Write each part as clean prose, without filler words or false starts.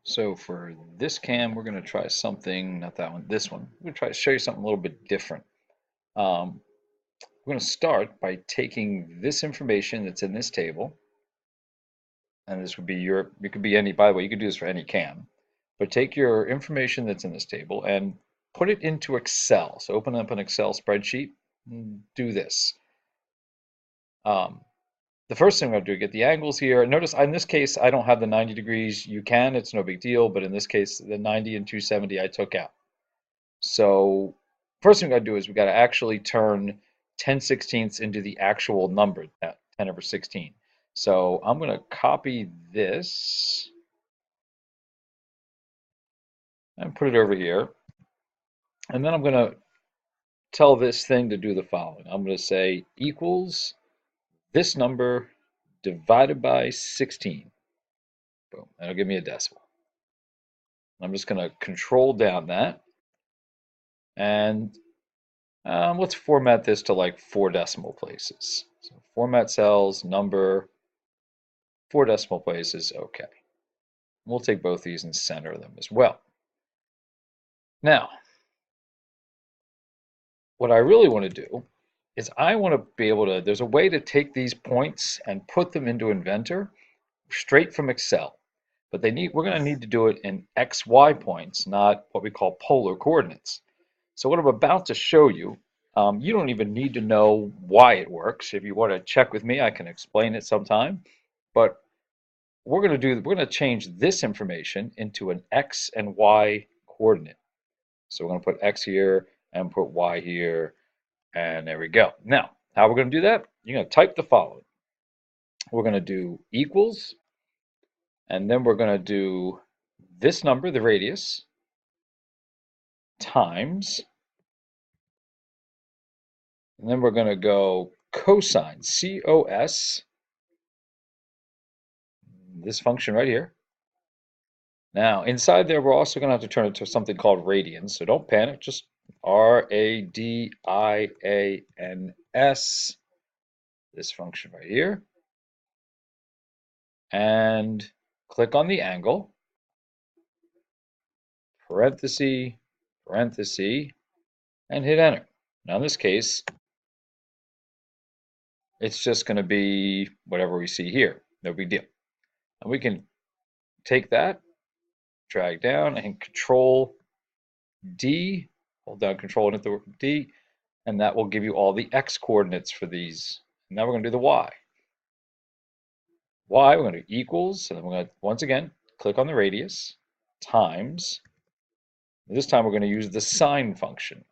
So for this cam, we're going to try something, not that one, this one. We're going to try to show you something a little bit different. Um, we're going to start by taking this information that's in this table, and this would be it could be any, by the way, you could do this for any cam, but take your information that's in this table and put it into Excel. So open up an Excel spreadsheet and do this. Um, the first thing I'm going to do, get the angles here. Notice in this case, I don't have the 90 degrees. You can, it's no big deal, but in this case, the 90 and 270 I took out. So first thing we got to do is we got to actually turn 10/16 into the actual number, that 10/16. So I'm going to copy this and put it over here. And then I'm going to tell this thing to do the following. I'm going to say equals this number divided by 16. Boom. That'll give me a decimal. I'm just going to control down that. And let's format this to like 4 decimal places. So format cells, number, 4 decimal places, okay. We'll take both these and center them as well. Now, what I really want to do is I want to be able to, there's a way to take these points and put them into Inventor straight from Excel. But we're going to need to do it in XY points, not what we call polar coordinates. So what I'm about to show you, you don't even need to know why it works. If you want to check with me, I can explain it sometime. But we're going to change this information into an X and Y coordinate. So we're going to put X here and put Y here, and there we go. Now, how we're going to do that? You're going to type the following. We're going to do equals, and then we're going to do this number, the radius, times, and then we're going to go cosine, C-O-S, this function right here. Now, inside there, we're also going to have to turn it to something called radians, so don't panic, just R-A-D-I-A-N-S, this function right here, and click on the angle, parenthesis, parenthesis, and hit enter. Now, in this case, it's just going to be whatever we see here, no big deal. And we can take that, drag down, and Control D, hold down Control and hit the D, and that will give you all the X coordinates for these. And now we're going to do the Y. Y, we're going to do equals, and then we're going to, once again, click on the radius, times, this time we're going to use the sine function.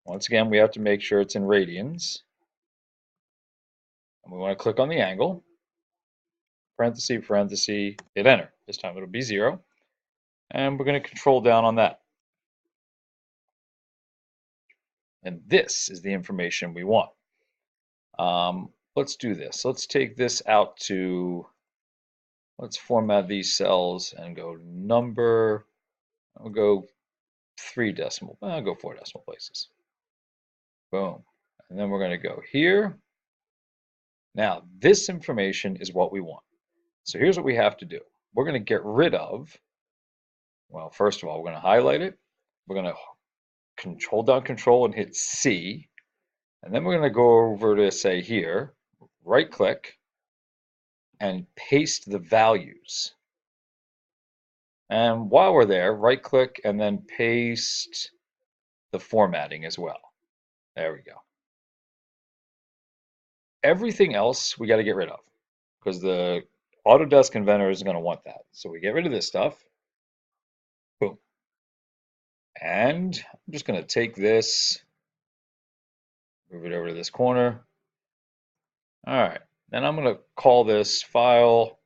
Once again, we have to make sure it's in radians. And we want to click on the angle, parenthesis, parenthesis, hit enter. This time it'll be 0. And we're going to control down on that. And this is the information we want. Let's do this. Let's take this out to, let's format these cells and go number, I'll go 3 decimal, I'll go 4 decimal places. Boom. And then we're going to go here. Now, this information is what we want. So here's what we have to do. We're going to get rid of, well, first of all, we're going to highlight it. We're going to hold down Control and hit C. And then we're going to go over to, say, here, right click, and paste the values. And while we're there, right click and then paste the formatting as well. There we go. Everything else we got to get rid of because the Autodesk Inventor is going to want that. So we get rid of this stuff. Boom. And I'm just going to take this, move it over to this corner. All right. Then I'm going to call this file,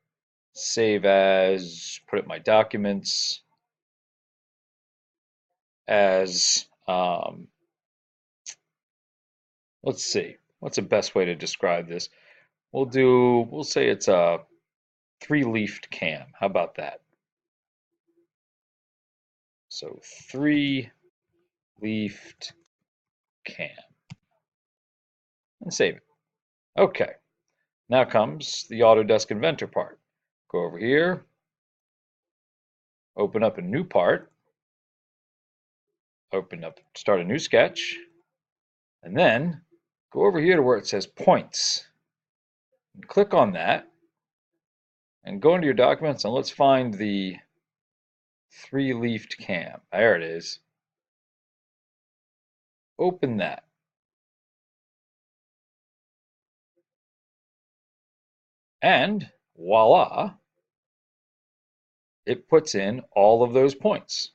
save as, put it in my documents as, let's see, what's the best way to describe this? We'll say it's a 3-leafed cam. How about that? So 3-leafed cam. And save it. Okay. Now comes the Autodesk Inventor part. Go over here, open up a new part, start a new sketch, and then go over here to where it says points. And click on that and go into your documents and let's find the three-leafed cam. There it is. Open that. And voila, it puts in all of those points.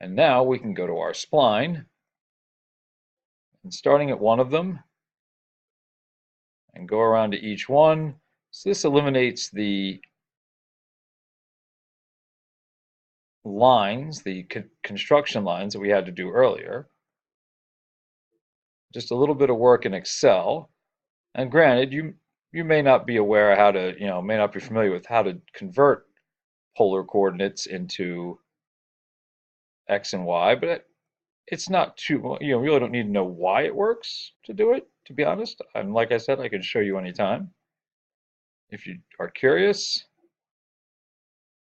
And now we can go to our spline and starting at one of them and go around to each one. So this eliminates the lines, the construction lines that we had to do earlier. Just a little bit of work in Excel. And granted, you may not be aware how to, may not be familiar with how to convert polar coordinates into X and Y, but it's not too, you really don't need to know why it works to do it, to be honest. And like I said, I can show you anytime if you are curious.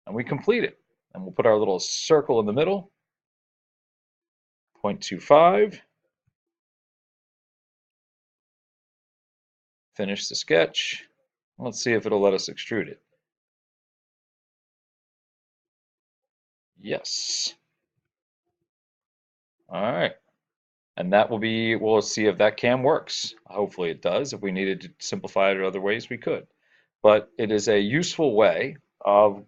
And we complete it. And we'll put our little circle in the middle, 0.25. Finish the sketch. Let's see if it'll let us extrude it. Yes. All right. And that will be, we'll see if that cam works. Hopefully it does. If we needed to simplify it in other ways, we could. But it is a useful way of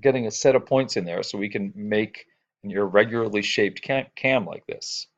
getting a set of points in there so we can make an irregularly shaped cam like this.